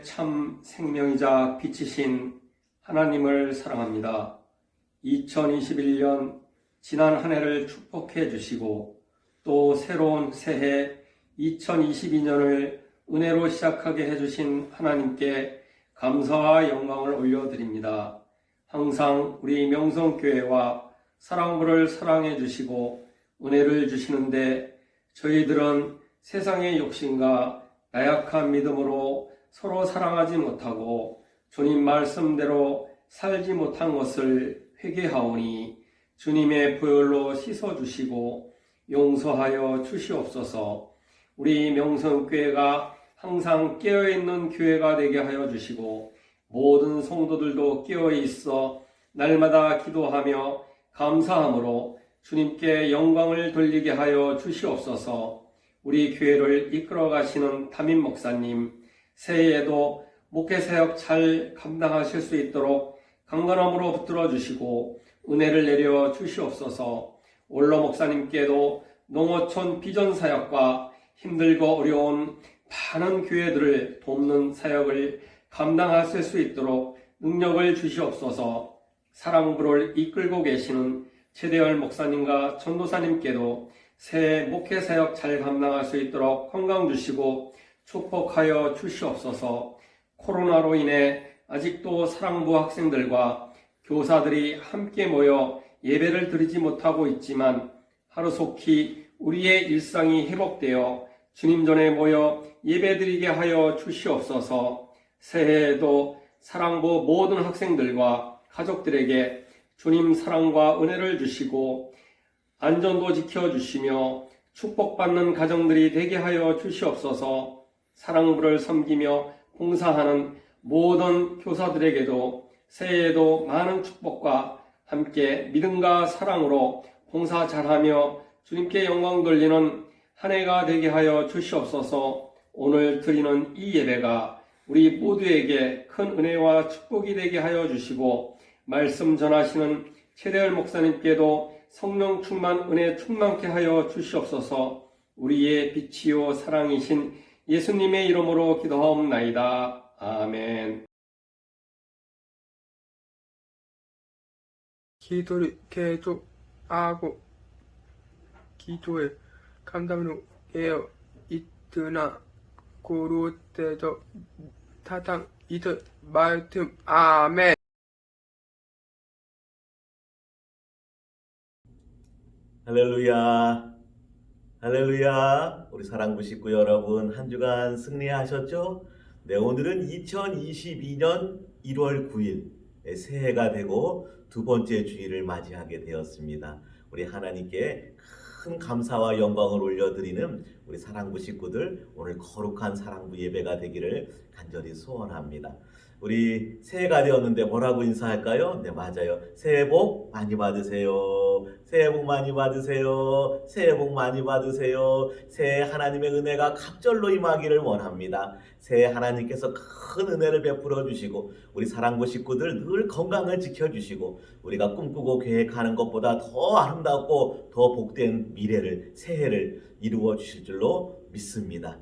참 생명이자 빛이신 하나님을 사랑합니다. 2021년 지난 한 해를 축복해 주시고 또 새로운 새해 2022년을 은혜로 시작하게 해주신 하나님께 감사와 영광을 올려드립니다. 항상 우리 명성교회와 사랑부를 사랑해 주시고 은혜를 주시는데 저희들은 세상의 욕심과 나약한 믿음으로 서로 사랑하지 못하고 주님 말씀대로 살지 못한 것을 회개하오니 주님의 보혈로 씻어주시고 용서하여 주시옵소서. 우리 명성교회가 항상 깨어있는 교회가 되게 하여 주시고 모든 성도들도 깨어있어 날마다 기도하며 감사함으로 주님께 영광을 돌리게 하여 주시옵소서. 우리 교회를 이끌어 가시는 담임 목사님, 새해에도 목회사역 잘 감당하실 수 있도록 강건함으로 붙들어 주시고 은혜를 내려 주시옵소서. 원로 목사님께도 농어촌 비전 사역과 힘들고 어려운 많은 교회들을 돕는 사역을 감당하실 수 있도록 능력을 주시옵소서. 사랑부를 이끌고 계시는 최대열 목사님과 전도사님께도 새해 목회사역 잘 감당할 수 있도록 건강 주시고 축복하여 주시옵소서. 코로나로 인해 아직도 사랑부 학생들과 교사들이 함께 모여 예배를 드리지 못하고 있지만 하루속히 우리의 일상이 회복되어 주님 전에 모여 예배드리게 하여 주시옵소서. 새해에도 사랑부 모든 학생들과 가족들에게 주님 사랑과 은혜를 주시고 안전도 지켜주시며 축복받는 가정들이 되게 하여 주시옵소서. 사랑부를 섬기며 봉사하는 모든 교사들에게도 새해에도 많은 축복과 함께 믿음과 사랑으로 봉사 잘하며 주님께 영광 돌리는 한 해가 되게 하여 주시옵소서. 오늘 드리는 이 예배가 우리 모두에게 큰 은혜와 축복이 되게 하여 주시고 말씀 전하시는 최대열 목사님께도 성령 충만 은혜 충만케 하여 주시옵소서. 우리의 빛이요 사랑이신 예수님의 이름으로 기도하옵나이다. 아멘. 기도를 계속하고 기도에 감당으로 깨어 있으나 고를 때도 타당 있을 말씀. 아멘. 할렐루야, 할렐루야. 우리 사랑부 식구 여러분, 한 주간 승리하셨죠? 네, 오늘은 2022년 1월 9일 새해가 되고 두 번째 주일을 맞이하게 되었습니다. 우리 하나님께 큰 감사와 영광을 올려드리는 우리 사랑부 식구들, 오늘 거룩한 사랑부 예배가 되기를 간절히 소원합니다. 우리 새해가 되었는데 뭐라고 인사할까요? 네, 맞아요. 새해 복 많이 받으세요. 새해 복 많이 받으세요. 새해 복 많이 받으세요. 새해 하나님의 은혜가 갑절로 임하기를 원합니다. 새해 하나님께서 큰 은혜를 베풀어 주시고 우리 사랑부 식구들 늘 건강을 지켜주시고 우리가 꿈꾸고 계획하는 것보다 더 아름답고 더 복된 미래를, 새해를 이루어 주실 줄로 믿습니다.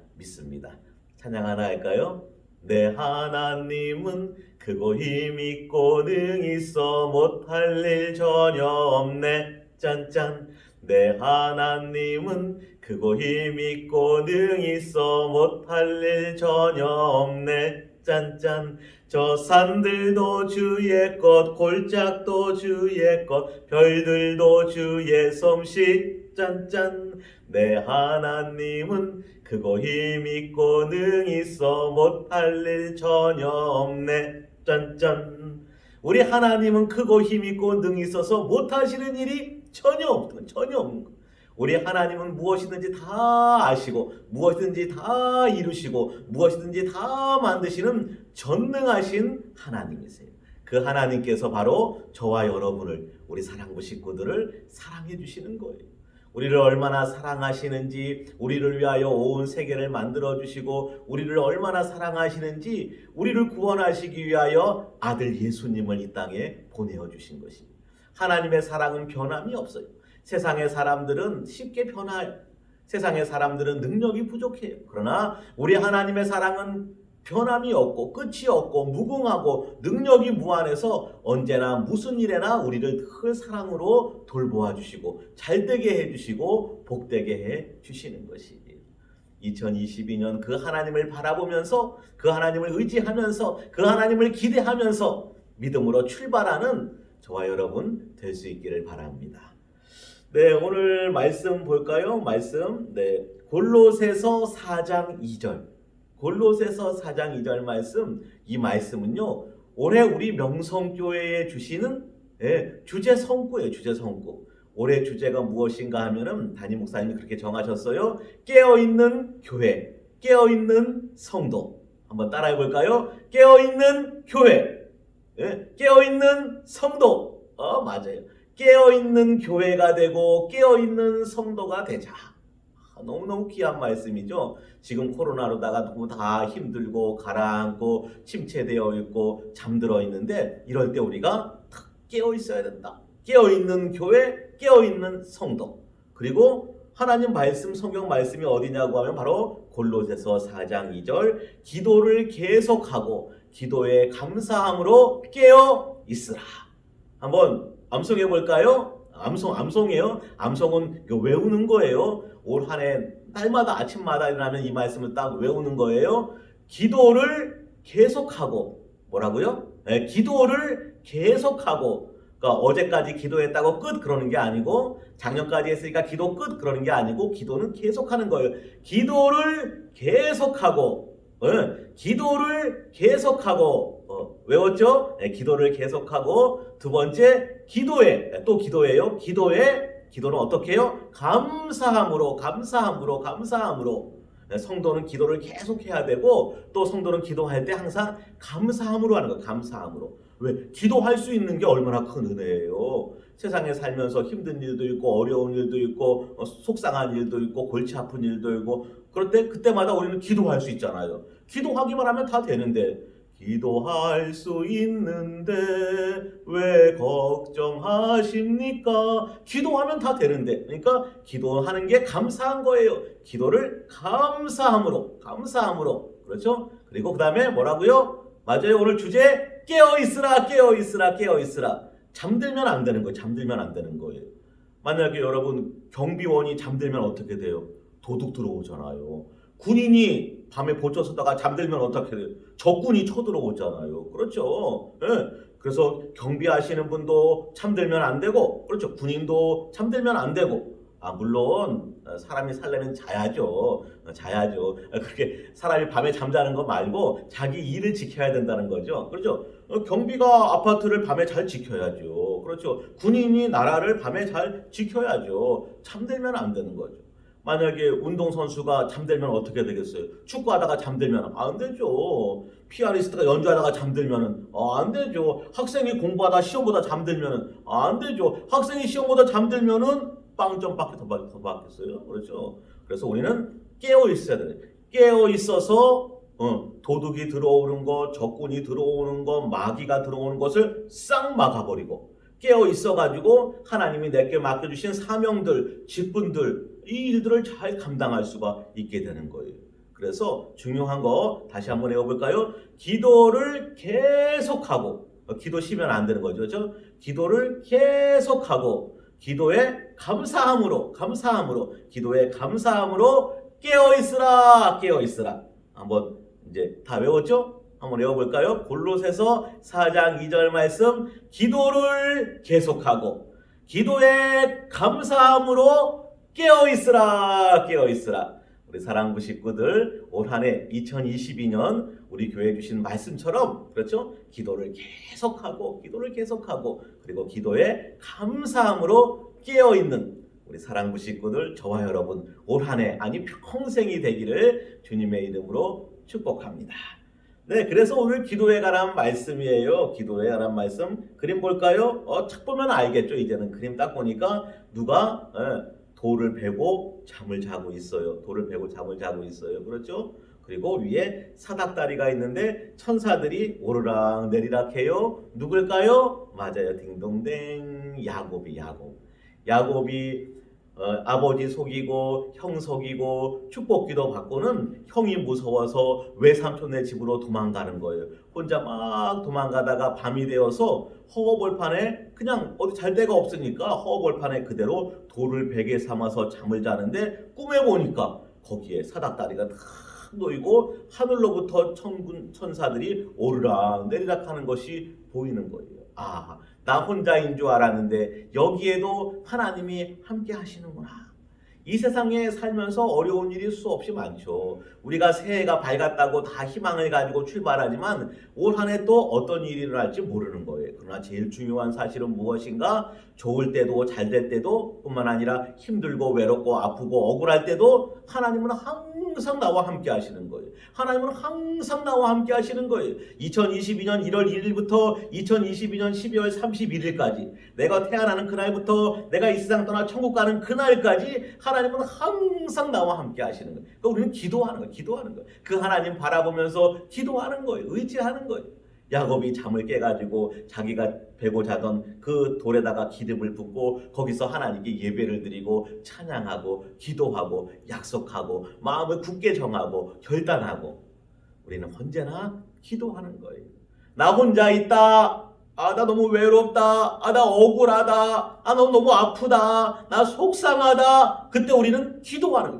찬양 하나 할까요? 내 하나님은 크고 힘있고 능있어 못할 일 전혀 없네. 짠짠. 내 하나님은 크고 힘있고 능있어 못할 일 전혀 없네. 짠짠. 저 산들도 주의 것, 골짜기도 주의 것, 별들도 주의 솜씨. 짠짠. 내 하나님은 크고 힘있고 능있어 못할 일 전혀 없네. 짠짠. 우리 하나님은 크고 힘있고 능있어서 못하시는 일이 전혀 없는 거. 우리 하나님은 무엇이든지 다 아시고 무엇이든지 다 이루시고 무엇이든지 다 만드시는 전능하신 하나님이세요. 그 하나님께서 바로 저와 여러분을, 우리 사랑부 식구들을 사랑해 주시는 거예요. 우리를 얼마나 사랑하시는지, 우리를 위하여 온 세계를 만들어주시고 우리를 얼마나 사랑하시는지, 우리를 구원하시기 위하여 아들 예수님을 이 땅에 보내어주신 것입니다. 하나님의 사랑은 변함이 없어요. 세상의 사람들은 쉽게 변해요. 세상의 사람들은 능력이 부족해요. 그러나 우리 하나님의 사랑은 변함이 없고 끝이 없고 무궁하고 능력이 무한해서 언제나 무슨 일에나 우리를 늘 사랑으로 돌보아 주시고 잘되게 해주시고 복되게 해주시는 것이에요. 2022년 그 하나님을 바라보면서 그 하나님을 의지하면서 그 하나님을 기대하면서 믿음으로 출발하는 저와 여러분 될 수 있기를 바랍니다. 네, 오늘 말씀 볼까요? 말씀, 네, 골로새서 4장 2절. 골로새서 4장 2절 말씀, 이 말씀은요, 올해 우리 명성교회에 주시는 주제 성구예요, 주제 성구. 올해 주제가 무엇인가 하면은 담임 목사님이 그렇게 정하셨어요. 깨어있는 교회, 깨어있는 성도. 한번 따라해 볼까요? 깨어있는 교회, 깨어있는 성도. 맞아요. 깨어있는 교회가 되고 깨어있는 성도가 되자. 너무너무 귀한 말씀이죠. 지금 코로나로다가 너무 다 힘들고 가라앉고 침체되어 있고 잠들어 있는데 이럴 때 우리가 깨어 있어야 된다. 깨어있는 교회, 깨어있는 성도. 그리고 하나님 말씀, 성경 말씀이 어디냐고 하면 바로 골로새서 4장 2절, 기도를 계속하고 기도에 감사함으로 깨어 있으라. 한번 암송해 볼까요? 암송이에요. 암송은 외우는 거예요. 올 한 해 날마다 아침마다 일어나면 이 말씀을 딱 외우는 거예요. 기도를 계속하고, 뭐라고요? 네, 기도를 계속하고. 그러니까 어제까지 기도했다고 끝 그러는 게 아니고, 작년까지 했으니까 기도 끝 그러는 게 아니고, 기도는 계속하는 거예요. 기도를 계속하고, 기도를 계속하고, 외웠죠? 네, 기도를 계속하고, 두 번째, 기도에, 또 기도예요. 기도는 어떻게 해요? 감사함으로. 네, 성도는 기도를 계속 해야 되고, 또 성도는 기도할 때 항상 감사함으로 하는 거예요. 감사함으로. 왜? 기도할 수 있는 게 얼마나 큰 은혜예요. 세상에 살면서 힘든 일도 있고 어려운 일도 있고 속상한 일도 있고 골치 아픈 일도 있고 그럴 때 그때마다 우리는 기도할 수 있잖아요. 기도하기만 하면 다 되는데 기도할 수 있는데 왜 걱정하십니까? 기도하면 다 되는데 그러니까 기도하는 게 감사한 거예요. 기도를 감사함으로 그렇죠? 그리고 그 다음에 뭐라고요? 맞아요. 오늘 주제 깨어있으라. 잠들면 안 되는 거예요. 만약에 여러분 경비원이 잠들면 어떻게 돼요? 도둑 들어오잖아요. 군인이 밤에 보초 서다가 잠들면 어떻게 돼요? 적군이 쳐들어오잖아요. 그렇죠? 그래서 경비하시는 분도 잠들면 안 되고, 그렇죠? 군인도 잠들면 안 되고, 물론 사람이 살려면 자야죠. 그렇게 사람이 밤에 잠자는 거 말고 자기 일을 지켜야 된다는 거죠. 그렇죠? 경비가 아파트를 밤에 잘 지켜야죠. 그렇죠? 군인이 나라를 밤에 잘 지켜야죠. 잠들면 안 되는 거죠. 만약에 운동선수가 잠들면 어떻게 되겠어요? 축구하다가 잠들면 안 되죠. 피아니스트가 연주하다가 잠들면 안 되죠. 학생이 공부하다 시험보다 잠들면 안 되죠. 학생이 시험보다 잠들면은 빵점밖에 더 받겠어요. 그렇죠? 그래서 우리는 깨어 있어야 돼요. 깨어 있어서 도둑이 들어오는 것, 적군이 들어오는 것, 마귀가 들어오는 것을 싹 막아버리고 깨어 있어가지고 하나님이 내게 맡겨주신 사명들, 직분들 이 일들을 잘 감당할 수가 있게 되는 거예요. 그래서 중요한 거 다시 한번 해볼까요? 기도를 계속하고 기도 쉬면 안 되는 거죠. 그렇죠? 기도를 계속하고 기도에 감사함으로 기도에 감사함으로 깨어 있으라. 한번 이제 다 외웠죠? 한번 외워볼까요? 골로새서 4장 2절 말씀, 기도를 계속하고 기도에 감사함으로 깨어 있으라. 우리 사랑부 식구들 올 한 해 2022년 우리 교회 주신 말씀처럼 그렇죠? 기도를 계속하고 그리고 기도에 감사함으로 깨어 있는 우리 사랑부 식구들 저와 여러분 올 한 해 아니 평생이 되기를 주님의 이름으로 축복합니다. 네, 그래서 오늘 기도에 관한 말씀이에요. 기도에 관한 말씀. 그림 볼까요? 책 보면 알겠죠. 이제는 그림 딱 보니까 누가 돌을 베고 잠을 자고 있어요. 그렇죠? 그리고 위에 사닥다리가 있는데 천사들이 오르락 내리락 해요. 누굴까요? 맞아요. 딩동댕. 야곱이 아버지 속이고 형 속이고 축복기도 받고는 형이 무서워서 외삼촌네 집으로 도망가는 거예요. 혼자 막 도망가다가 밤이 되어서 허허벌판에 그냥 어디 잘 데가 없으니까 허허벌판에 그대로 돌을 베개 삼아서 잠을 자는데 꿈에 보니까 거기에 사닥다리가 탁 놓이고 하늘로부터 천군 천사들이 오르락 내리락 하는 것이 보이는 거예요. 아, 나 혼자인 줄 알았는데 여기에도 하나님이 함께 하시는구나. 이 세상에 살면서 어려운 일이 수없이 많죠. 우리가 새해가 밝았다고 다 희망을 가지고 출발하지만 올 한 해 또 어떤 일이 일어날지 모르는 거예요. 그러나 제일 중요한 사실은 무엇인가? 좋을 때도 잘 될 때도 뿐만 아니라 힘들고 외롭고 아프고 억울할 때도 하나님은 항상 나와 함께 하시는 거예요. 하나님은 항상 나와 함께 하시는 거예요. 2022년 1월 1일부터 2022년 12월 31일까지 내가 태어나는 그날부터 내가 이 세상 떠나 천국 가는 그날까지 하나님은 항상 나와 함께 하시는 거예요. 그러니까 우리는 기도하는 거예요. 기도하는 거예요. 그 하나님 바라보면서 기도하는 거예요. 의지하는 거예요. 야곱이 잠을 깨가지고 자기가 베고 자던 그 돌에다가 기름을 붓고 거기서 하나님께 예배를 드리고 찬양하고 기도하고 약속하고 마음을 굳게 정하고 결단하고 우리는 언제나 기도하는 거예요. 나 혼자 있다. 아, 나 너무 외롭다. 아, 나 억울하다. 아, 너무 아프다. 나 속상하다. 그때 우리는 기도하는 거예요.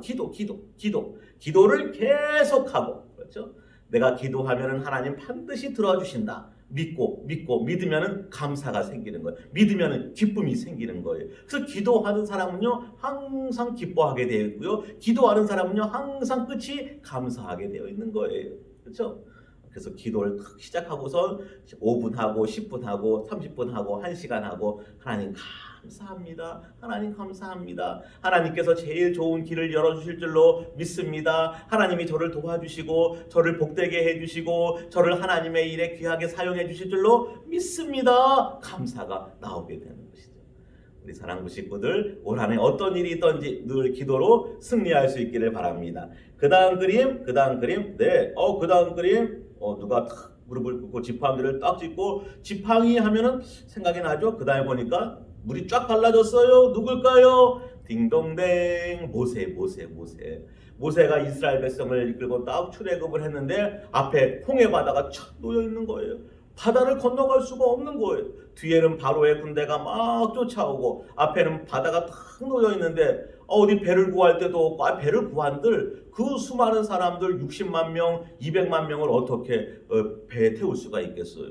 기도를 계속하고 그렇죠? 내가 기도하면은 하나님 반드시 들어주신다. 믿고 믿으면은 감사가 생기는 거예요. 믿으면은 기쁨이 생기는 거예요. 그래서 기도하는 사람은요 항상 기뻐하게 되어 있고요. 기도하는 사람은요 항상 끝이 감사하게 되어 있는 거예요. 그렇죠? 그래서 기도를 탁 시작하고서 5분 하고 10분 하고 30분 하고 1시간 하고 하나님 감사합니다. 하나님 감사합니다. 하나님께서 제일 좋은 길을 열어주실 줄로 믿습니다. 하나님이 저를 도와주시고 저를 복되게 해주시고 저를 하나님의 일에 귀하게 사용해 주실 줄로 믿습니다. 감사가 나오게 되는 것이죠. 우리 사랑부 식구들 올 한 해 어떤 일이 있든지 늘 기도로 승리할 수 있기를 바랍니다. 그 다음 그림 네, 그 다음 그림 누가 탁 무릎을 꿇고 지팡이를 딱 짚고 지팡이 하면은 생각이 나죠. 그 다음에 보니까 물이 쫙 갈라졌어요. 누굴까요? 딩동댕 모세가 이스라엘 백성을 이끌고 딱 출애굽을 했는데 앞에 홍해 바다가 촥 놓여 있는 거예요. 바다를 건너갈 수가 없는 거예요. 뒤에는 바로의 군대가 막 쫓아오고 앞에는 바다가 탁 놓여 있는데 어디 배를 구할 때도 없고 배를 구한들 그 수많은 사람들 60만 명, 200만 명을 어떻게 배에 태울 수가 있겠어요?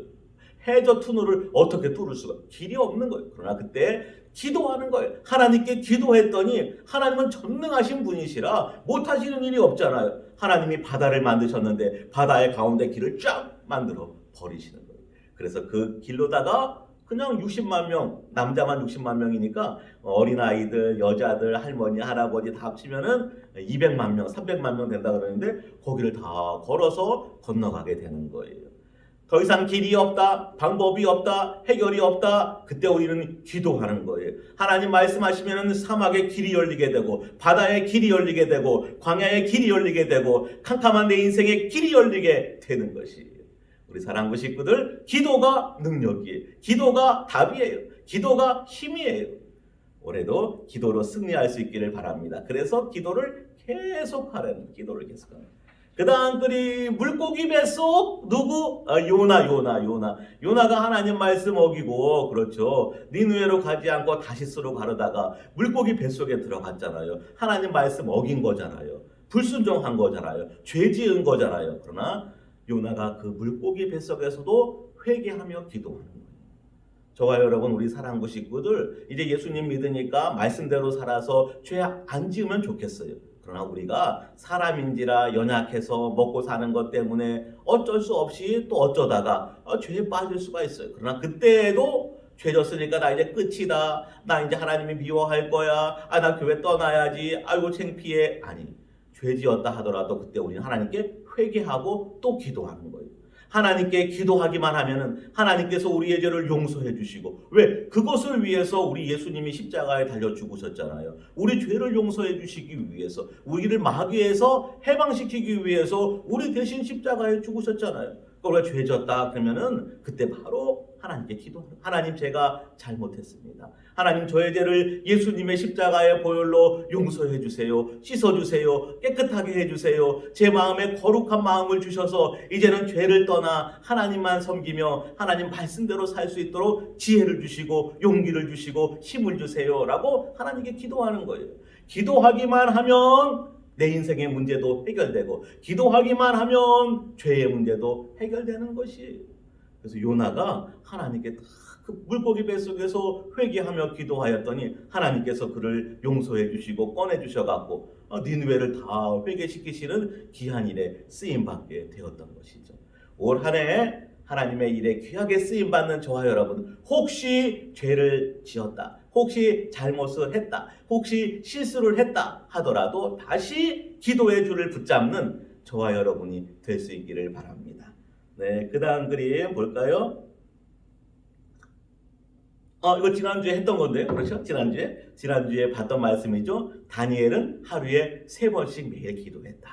해저 투널을 어떻게 뚫을 수가 길이 없는 거예요. 그러나 그때 기도하는 거예요. 하나님께 기도했더니 하나님은 전능하신 분이시라 못하시는 일이 없잖아요. 하나님이 바다를 만드셨는데 바다의 가운데 길을 쫙 만들어 버리시는 거예요. 그래서 그 길로다가 그냥 60만 명, 남자만 60만 명이니까 어린아이들, 여자들, 할머니, 할아버지 다 합치면은 200만 명, 300만 명 된다 그러는데 거기를 다 걸어서 건너가게 되는 거예요. 더 이상 길이 없다, 방법이 없다, 해결이 없다. 그때 우리는 기도하는 거예요. 하나님 말씀하시면 사막에 길이 열리게 되고 바다에 길이 열리게 되고 광야에 길이 열리게 되고 캄캄한 내 인생에 길이 열리게 되는 것이에요. 우리 사랑부 식구들 기도가 능력이에요. 기도가 답이에요. 기도가 힘이에요. 올해도 기도로 승리할 수 있기를 바랍니다. 그래서 기도를 계속하라는 그 다음 그림 물고기 뱃속 누구? 요나가 하나님 말씀 어기고 그렇죠. 니느웨로 가지 않고 다시스로 가려다가 물고기 뱃속에 들어갔잖아요. 하나님 말씀 어긴 거잖아요. 불순종한 거잖아요. 죄 지은 거잖아요. 그러나 요나가 그 물고기 뱃속에서도 회개하며 기도하는 거예요. 저와 여러분 우리 사랑부 식구들 이제 예수님 믿으니까 말씀대로 살아서 죄 안 지으면 좋겠어요. 그러나 우리가 사람인지라 연약해서 먹고 사는 것 때문에 어쩔 수 없이 또 어쩌다가 죄에 빠질 수가 있어요. 그러나 그때에도 죄 졌으니까 나 이제 끝이다. 나 이제 하나님이 미워할 거야. 나 교회 떠나야지. 아이고 창피해. 아니, 죄 지었다 하더라도 그때 우리는 하나님께 회개하고 또 기도하는 거예요. 하나님께 기도하기만 하면은 하나님께서 우리의 죄를 용서해 주시고 왜? 그것을 위해서 우리 예수님이 십자가에 달려 죽으셨잖아요. 우리 죄를 용서해 주시기 위해서 우리를 마귀에서 해방시키기 위해서 우리 대신 십자가에 죽으셨잖아요. 그러니까 우리가 죄 졌다 그러면은 그때 바로 하나님께 기도하는, 하나님 제가 잘못했습니다. 하나님 저의 죄를 예수님의 십자가의 보혈로 용서해 주세요. 씻어 주세요. 깨끗하게 해 주세요. 제 마음에 거룩한 마음을 주셔서 이제는 죄를 떠나 하나님만 섬기며 하나님 말씀대로 살 수 있도록 지혜를 주시고 용기를 주시고 힘을 주세요라고 하나님께 기도하는 거예요. 기도하기만 하면 내 인생의 문제도 해결되고, 기도하기만 하면 죄의 문제도 해결되는 것이. 그래서 요나가 하나님께 그 물고기 뱃속에서 회개하며 기도하였더니 하나님께서 그를 용서해 주시고 꺼내 주셔갖고 니느웨를 다 회개시키시는 귀한 일에 쓰임받게 되었던 것이죠. 올 한 해 하나님의 일에 귀하게 쓰임받는 저와 여러분, 혹시 죄를 지었다, 혹시 잘못을 했다, 혹시 실수를 했다 하더라도 다시 기도의 줄을 붙잡는 저와 여러분이 될 수 있기를 바랍니다. 네, 그 다음 그림 볼까요? 이거 지난주에 했던 건데요. 그렇죠? 지난주에 봤던 말씀이죠. 다니엘은 하루에 3번씩 매일 기도했다.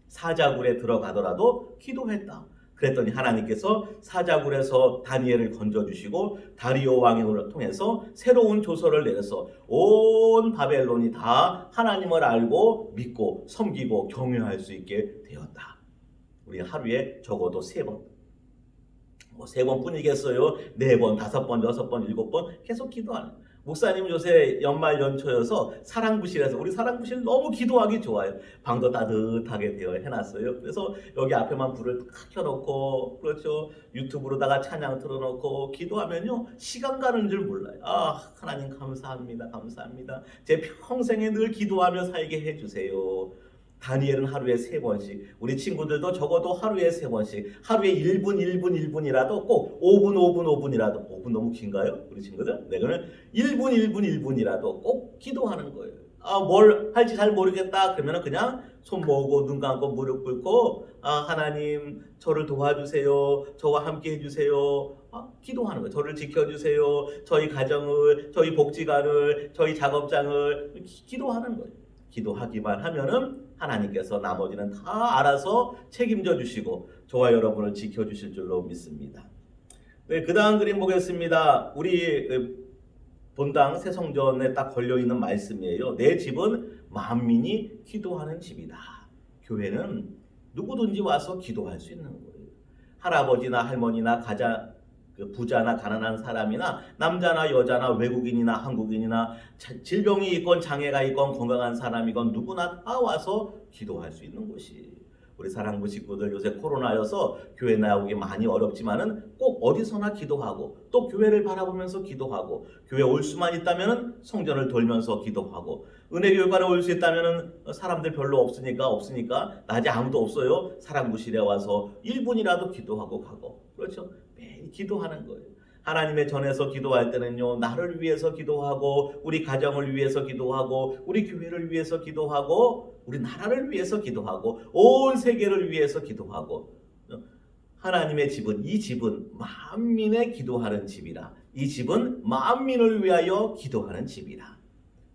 사자굴에 들어가더라도 기도했다. 그랬더니 하나님께서 사자굴에서 다니엘을 건져주시고 다리오 왕을 통해서 새로운 조서를 내려서 온 바벨론이 다 하나님을 알고 믿고 섬기고 경외할 수 있게 되었다. 우리 하루에 적어도 3번, 3번 뿐이겠어요? 4번, 5번, 6번, 7번 계속 기도하는. 목사님 요새 연말 연초여서 사랑부실에서, 우리 사랑부실 너무 기도하기 좋아요. 방도 따뜻하게 되어 해놨어요. 그래서 여기 앞에만 불을 탁 켜놓고, 그렇죠, 유튜브로다가 찬양 틀어놓고 기도하면요 시간 가는 줄 몰라요. 하나님 감사합니다, 감사합니다. 제 평생에 늘 기도하며 살게 해주세요. 다니엘은 하루에 3번씩, 우리 친구들도 적어도 하루에 3번씩, 하루에 1분, 1분, 1분이라도 꼭 5분, 5분, 5분이라도, 5분 너무 긴가요? 우리 친구들? 네, 그러면 1분, 1분, 1분이라도 꼭 기도하는 거예요. 뭘 할지 잘 모르겠다 그러면 그냥 손 모으고 눈 감고 무릎 꿇고 하나님 저를 도와주세요. 저와 함께 해주세요. 기도하는 거예요. 저를 지켜주세요. 저희 가정을, 저희 복지관을, 저희 작업장을 기도하는 거예요. 기도하기만 하면은 하나님께서 나머지는 다 알아서 책임져 주시고 저와 여러분을 지켜주실 줄로 믿습니다. 네, 그 다음 그림 보겠습니다. 우리 본당 새성전에 딱 걸려있는 말씀이에요. 내 집은 만민이 기도하는 집이다. 교회는 누구든지 와서 기도할 수 있는 거예요. 할아버지나 할머니나 부자나 가난한 사람이나 남자나 여자나 외국인이나 한국인이나 질병이 있건 장애가 있건 건강한 사람이건 누구나 다 와서 기도할 수 있는 곳이. 우리 사랑부 식구들 요새 코로나여서 교회 나오기 많이 어렵지만은 꼭 어디서나 기도하고 또 교회를 바라보면서 기도하고 교회 올 수만 있다면은 성전을 돌면서 기도하고 은혜교회관에 올 수 있다면은 사람들 별로 없으니까 낮에 아무도 없어요. 사랑부실에 와서 1분이라도 기도하고 가고. 그렇죠? 매일 기도하는 거예요. 하나님의 전에서 기도할 때는요, 나를 위해서 기도하고 우리 가정을 위해서 기도하고 우리 교회를 위해서 기도하고 우리 나라를 위해서 기도하고 온 세계를 위해서 기도하고. 하나님의 집은, 이 집은 만민의 기도하는 집이라. 이 집은 만민을 위하여 기도하는 집이라.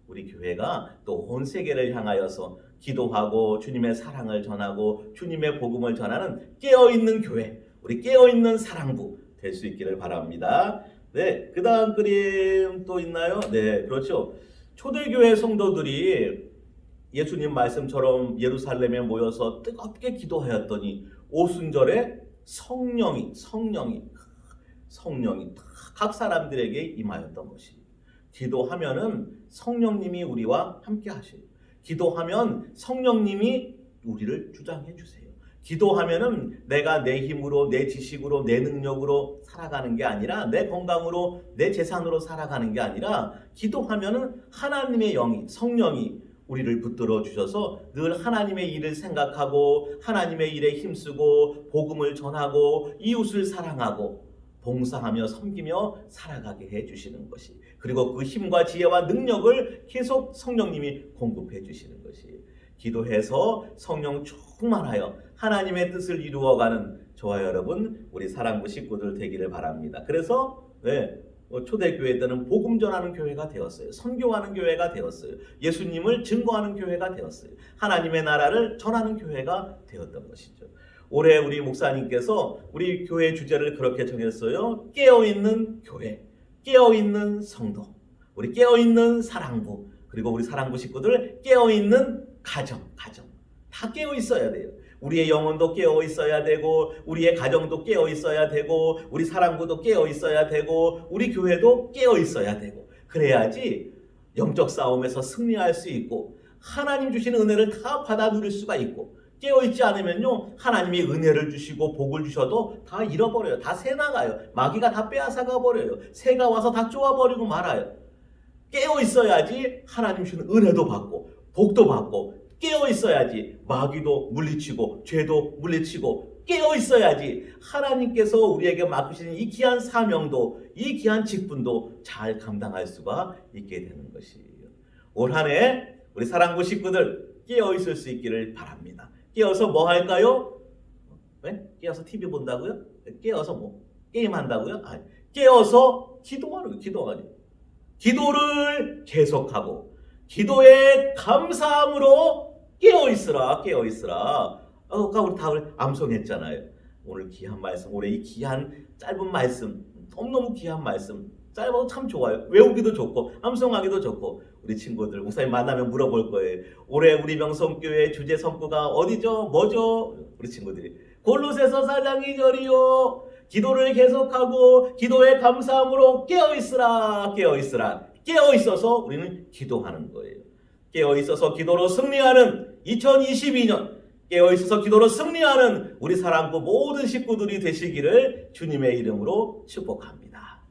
우리 교회가 또 온 세계를 향하여서 기도하고 주님의 사랑을 전하고 주님의 복음을 전하는 깨어있는 교회, 우리 깨어있는 사랑부 될 수 있기를 바랍니다. 네, 그 다음 그림 또 있나요? 네, 그렇죠. 초대교회 성도들이 예수님 말씀처럼 예루살렘에 모여서 뜨겁게 기도하였더니 오순절에 성령이 각 사람들에게 임하였던 것이. 기도하면은 성령님이 우리와 함께 하세요. 기도하면 성령님이 우리를 주장해 주세요. 기도하면은 내가 내 힘으로, 내 지식으로, 내 능력으로 살아가는 게 아니라, 내 건강으로, 내 재산으로 살아가는 게 아니라, 기도하면은 하나님의 영이, 성령이 우리를 붙들어 주셔서 늘 하나님의 일을 생각하고 하나님의 일에 힘쓰고 복음을 전하고 이웃을 사랑하고 봉사하며 섬기며 살아가게 해주시는 것이, 그리고 그 힘과 지혜와 능력을 계속 성령님이 공급해 주시는 것이, 기도해서 성령 충만하여 하나님의 뜻을 이루어가는 저와 여러분, 우리 사랑부 식구들 되기를 바랍니다. 그래서 초대교회 때는 복음 전하는 교회가 되었어요. 선교하는 교회가 되었어요. 예수님을 증거하는 교회가 되었어요. 하나님의 나라를 전하는 교회가 되었던 것이죠. 올해 우리 목사님께서 우리 교회 주제를 그렇게 정했어요. 깨어있는 교회, 깨어있는 성도, 우리 깨어있는 사랑부, 그리고 우리 사랑부 식구들 깨어있는 가정 다 깨어있어야 돼요. 우리의 영혼도 깨어 있어야 되고, 우리의 가정도 깨어 있어야 되고, 우리 사랑부도 깨어 있어야 되고, 우리 교회도 깨어 있어야 되고, 그래야지 영적 싸움에서 승리할 수 있고 하나님 주시는 은혜를 다 받아 누릴 수가 있고, 깨어있지 않으면요 하나님이 은혜를 주시고 복을 주셔도 다 잃어버려요. 다 새나가요. 마귀가 다 빼앗아가 버려요. 새가 와서 다 쪼아버리고 말아요. 깨어있어야지 하나님 주시는 은혜도 받고 복도 받고, 깨어있어야지 마귀도 물리치고 죄도 물리치고, 깨어있어야지 하나님께서 우리에게 맡기시는 이 귀한 사명도, 이 귀한 직분도 잘 감당할 수가 있게 되는 것이에요. 올 한 해 우리 사랑부 식구들 깨어있을 수 있기를 바랍니다. 깨어서 뭐 할까요? 왜? 깨어서 TV 본다고요? 깨어서 뭐? 게임한다고요? 아니, 깨어서 기도하는 거예요. 기도하는 거예요. 기도를 계속하고 기도에 감사함으로 깨어있으라. 아까 우리 다 암송했잖아요. 오늘 귀한 말씀, 올해 이 귀한 짧은 말씀, 너무너무 귀한 말씀, 짧아도 참 좋아요. 외우기도 좋고 암송하기도 좋고, 우리 친구들 목사님 만나면 물어볼 거예요. 올해 우리 명성교회 주제 선구가 어디죠? 뭐죠? 우리 친구들이 골로새서 4장 2절이요. 기도를 계속하고 기도에 감사함으로 깨어있으라. 깨어있어서 우리는 기도하는 거예요. 깨어있어서 기도로 승리하는 2022년, 깨어있어서 기도로 승리하는 우리 사랑부 모든 식구들이 되시기를 주님의 이름으로 축복합니다.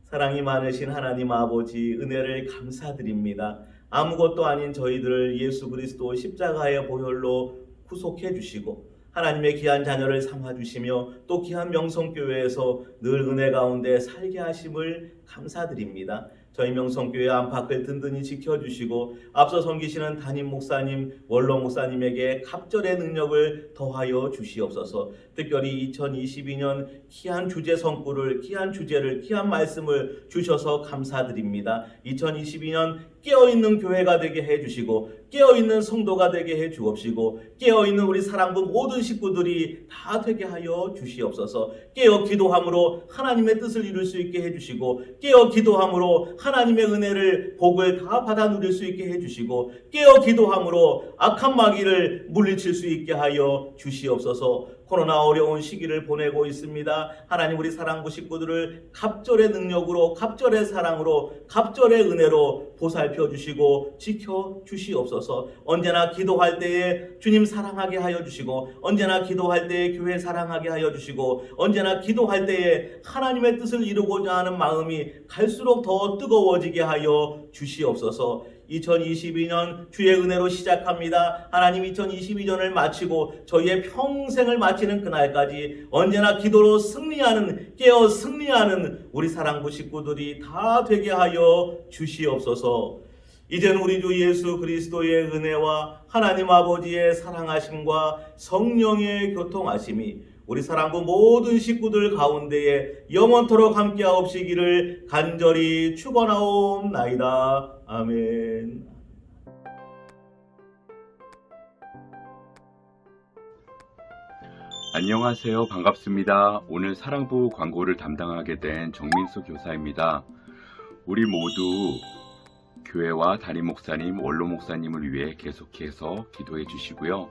사랑이 많으신 하나님 아버지, 은혜를 감사드립니다. 아무것도 아닌 저희들을 예수 그리스도 십자가의 보혈로 구속해 주시고 하나님의 귀한 자녀를 삼아주시며 또 귀한 명성교회에서 늘 은혜 가운데 살게 하심을 감사드립니다. 저희 명성교회 안팎을 든든히 지켜주시고 앞서 섬기시는 담임 목사님, 원로 목사님에게 갑절의 능력을 더하여 주시옵소서. 특별히 2022년 귀한 주제 선구를, 귀한 주제를, 귀한 말씀을 주셔서 감사드립니다. 2022년 깨어있는 교회가 되게 해주시고 깨어있는 성도가 되게 해주옵시고 깨어있는 우리 사랑부 모든 식구들이 다 되게 하여 주시옵소서. 깨어 기도함으로 하나님의 뜻을 이룰 수 있게 해주시고 깨어 기도함으로 하나님의 은혜를, 복을 다 받아 누릴 수 있게 해주시고 깨어 기도함으로 악한 마귀를 물리칠 수 있게 하여 주시옵소서. 코로나 어려운 시기를 보내고 있습니다. 하나님 우리 사랑부 식구들을 갑절의 능력으로, 갑절의 사랑으로, 갑절의 은혜로 보살펴 주시고 지켜 주시옵소서. 언제나 기도할 때에 주님 사랑하게 하여 주시고, 언제나 기도할 때에 교회 사랑하게 하여 주시고, 언제나 기도할 때에 하나님의 뜻을 이루고자 하는 마음이 갈수록 더 뜨거워지게 하여 주시옵소서. 2022년 주의 은혜로 시작합니다. 하나님 2022년을 마치고 저희의 평생을 마치는 그날까지 언제나 기도로 승리하는, 깨어 승리하는 우리 사랑부 식구들이 다 되게 하여 주시옵소서. 이제는 우리 주 예수 그리스도의 은혜와 하나님 아버지의 사랑하심과 성령의 교통하심이 우리 사랑부 모든 식구들 가운데에 영원토록 함께하옵시기를 간절히 축원하옵나이다. 아멘. 안녕하세요. 반갑습니다. 오늘 사랑부 광고를 담당하게 된 정민수 교사입니다. 우리 모두 교회와 담임 목사님, 원로 목사님을 위해 계속해서 기도해 주시고요.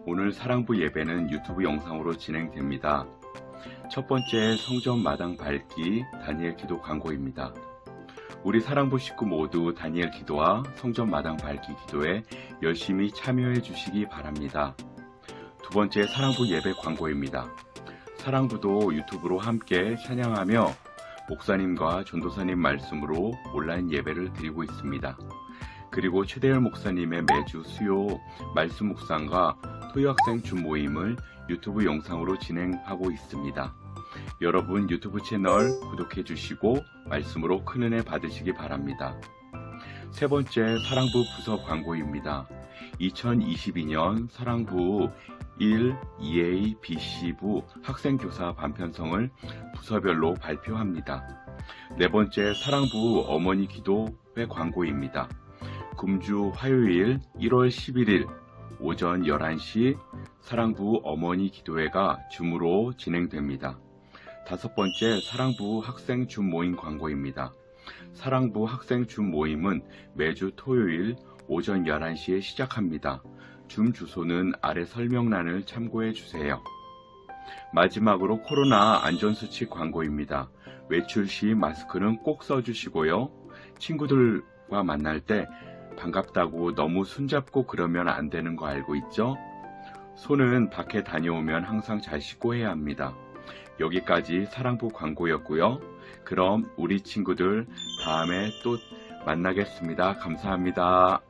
오늘 사랑부 예배는 유튜브 영상으로 진행됩니다. 첫 번째 성전 마당 밟기 다니엘 기도 광고입니다. 우리 사랑부 식구 모두 다니엘 기도와 성전 마당 밟기 기도에 열심히 참여해 주시기 바랍니다. 두 번째 사랑부 예배 광고입니다. 사랑부도 유튜브로 함께 찬양하며 목사님과 전도사님 말씀으로 온라인 예배를 드리고 있습니다. 그리고 최대열 목사님의 매주 수요 말씀 묵상과 토요학생 주 모임을 유튜브 영상으로 진행하고 있습니다. 여러분 유튜브 채널 구독해 주시고 말씀으로 큰 은혜 받으시기 바랍니다. 세 번째 사랑부 부서 광고입니다. 2022년 사랑부 1, 2A, BC부 학생교사 반편성을 부서별로 발표합니다. 네 번째 사랑부 어머니 기도회 광고입니다. 금주 화요일 1월 11일 오전 11시 사랑부 어머니 기도회가 줌으로 진행됩니다. 5번째, 사랑부 학생 줌 모임 광고입니다. 사랑부 학생 줌 모임은 매주 토요일 오전 11시에 시작합니다. 줌 주소는 아래 설명란을 참고해 주세요. 마지막으로 코로나 안전수칙 광고입니다. 외출 시 마스크는 꼭 써주시고요. 친구들과 만날 때 반갑다고 너무 손잡고 그러면 안 되는 거 알고 있죠? 손은 밖에 다녀오면 항상 잘 씻고 해야 합니다. 여기까지 사랑부 광고였고요. 그럼 우리 친구들 다음에 또 만나겠습니다. 감사합니다.